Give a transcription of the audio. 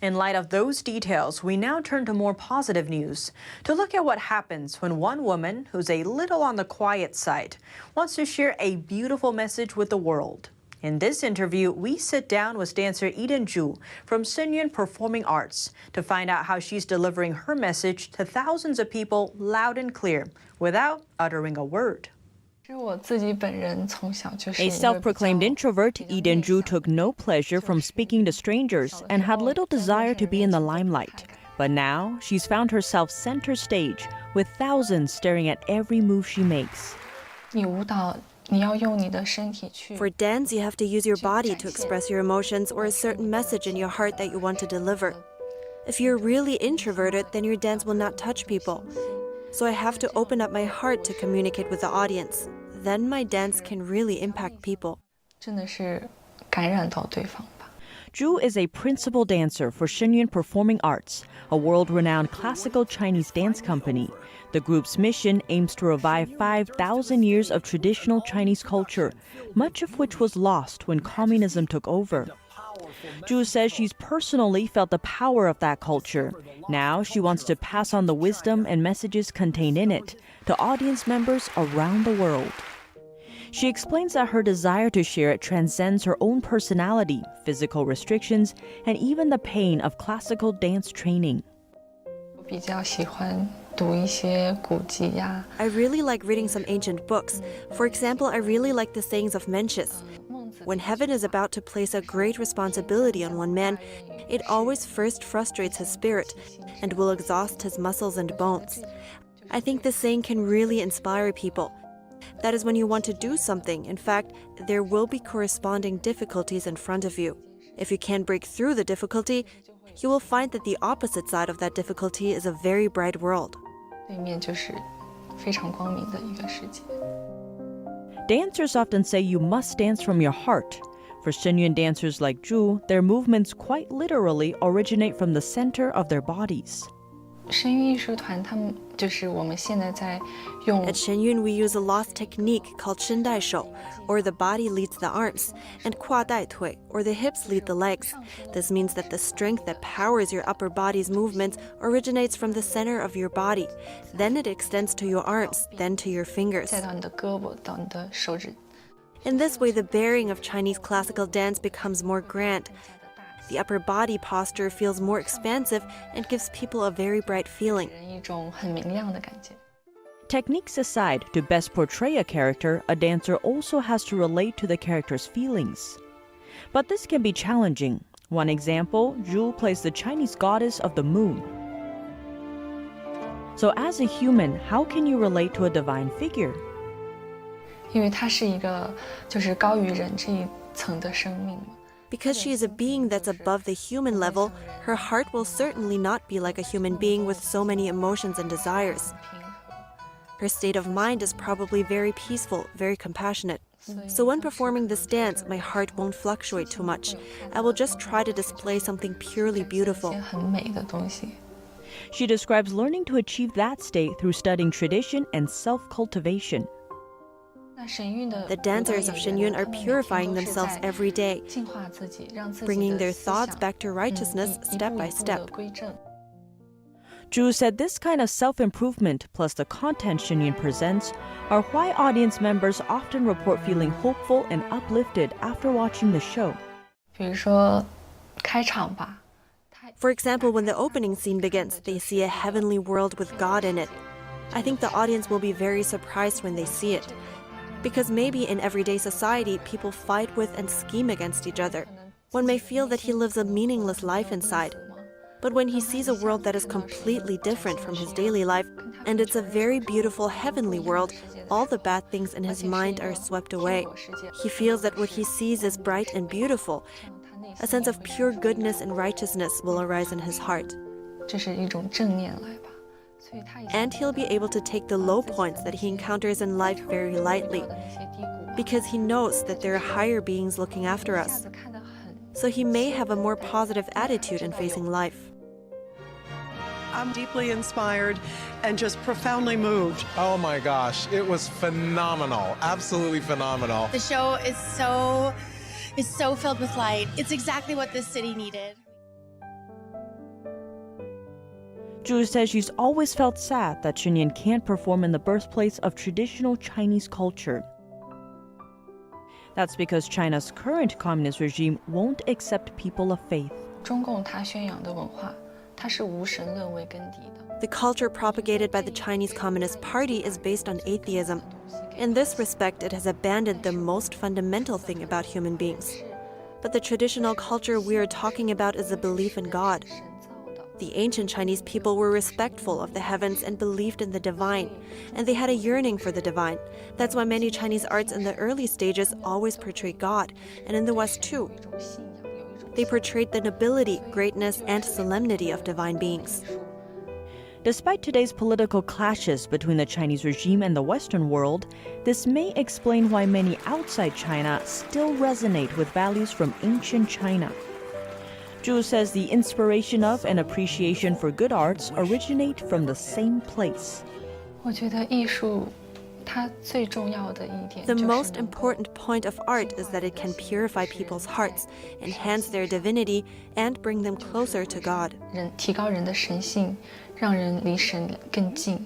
In light of those details, we now turn to more positive news to look at what happens when one woman, who's a little on the quiet side, wants to share a beautiful message with the world. In this interview, we sit down with dancer Iiden from Shenyun Performing Arts to find out how she's delivering her message to thousands of people loud and clear without uttering a word. A self-proclaimed introvert, Iiden took no pleasure from speaking to strangers and had little desire to be in the limelight. But now, she's found herself center stage with thousands staring at every move she makes. For dance, you have to use your body to express your emotions or a certain message in your heart that you want to deliver. If you're really introverted, then your dance will not touch people. So I have to open up my heart to communicate with the audience. Then my dance can really impact people. Zhu is a principal dancer for Shenyun Performing Arts, a world-renowned classical Chinese dance company. The group's mission aims to revive 5,000 years of traditional Chinese culture, much of which was lost when communism took over. Zhu says she's personally felt the power of that culture. Now she wants to pass on the wisdom and messages contained in it to audience members around the world. She explains that her desire to share it transcends her own personality, physical restrictions, and even the pain of classical dance training. I really like reading some ancient books. For example, I really like the sayings of Mencius. When heaven is about to place a great responsibility on one man, it always first frustrates his spirit and will exhaust his muscles and bones. I think this saying can really inspire people. That is when you want to do something. In fact, there will be corresponding difficulties in front of you. If you can't break through the difficulty, you will find that the opposite side of that difficulty is a very bright world. Dancers often say you must dance from your heart. For Shenyun dancers like Zhu, their movements quite literally originate from the center of their bodies. At Shenyun, we use a lost technique called 身带手, or the body leads the arms, and 胯带腿, or the hips lead the legs. This means that the strength that powers your upper body's movements originates from the center of your body. Then it extends to your arms, then to your fingers. In this way, the bearing of Chinese classical dance becomes more grand. The upper body posture feels more expansive and gives people a very bright feeling. Techniques aside, to best portray a character, a dancer also has to relate to the character's feelings. But this can be challenging. One example, Zhu plays the Chinese goddess of the moon. So as a human, how can you relate to a divine figure? Because she is a being that's above the human level, her heart will certainly not be like a human being with so many emotions and desires. Her state of mind is probably very peaceful, very compassionate. So when performing this dance, my heart won't fluctuate too much. I will just try to display something purely beautiful. She describes learning to achieve that state through studying tradition and self-cultivation. The dancers of Shenyun are purifying themselves every day, bringing their thoughts back to righteousness step by step. Zhu said this kind of self-improvement plus the content Shenyun presents are why audience members often report feeling hopeful and uplifted after watching the show. For example, when the opening scene begins, they see a heavenly world with God in it. I think the audience will be very surprised when they see it. Because maybe in everyday society, people fight with and scheme against each other. One may feel that he lives a meaningless life inside. But when he sees a world that is completely different from his daily life, and it's a very beautiful heavenly world, all the bad things in his mind are swept away. He feels that what he sees is bright and beautiful. A sense of pure goodness and righteousness will arise in his heart. And he'll be able to take the low points that he encounters in life very lightly, because he knows that there are higher beings looking after us. So he may have a more positive attitude in facing life. I'm deeply inspired and just profoundly moved. Oh my gosh, it was phenomenal, absolutely phenomenal. The show is so filled with light. It's exactly what this city needed. Zhu says she's always felt sad that Xinyan can't perform in the birthplace of traditional Chinese culture. That's because China's current communist regime won't accept people of faith. 中共它宣扬的文化，它是无神论为根底的。 The culture propagated by the Chinese Communist Party is based on atheism. In this respect, it has abandoned the most fundamental thing about human beings. But the traditional culture we are talking about is a belief in God. The ancient Chinese people were respectful of the heavens and believed in the divine, and they had a yearning for the divine. That's why many Chinese arts in the early stages always portray God, and in the West too. They portrayed the nobility, greatness, and solemnity of divine beings. Despite today's political clashes between the Chinese regime and the Western world, this may explain why many outside China still resonate with values from ancient China. Zhu says the inspiration of and appreciation for good arts originate from the same place. 我觉得艺术它最重要的一点 The 就是 most 能够 important point of art is that it can purify people's hearts, enhance their divinity, and bring them closer to God. 提高人的神性，让人离神更近。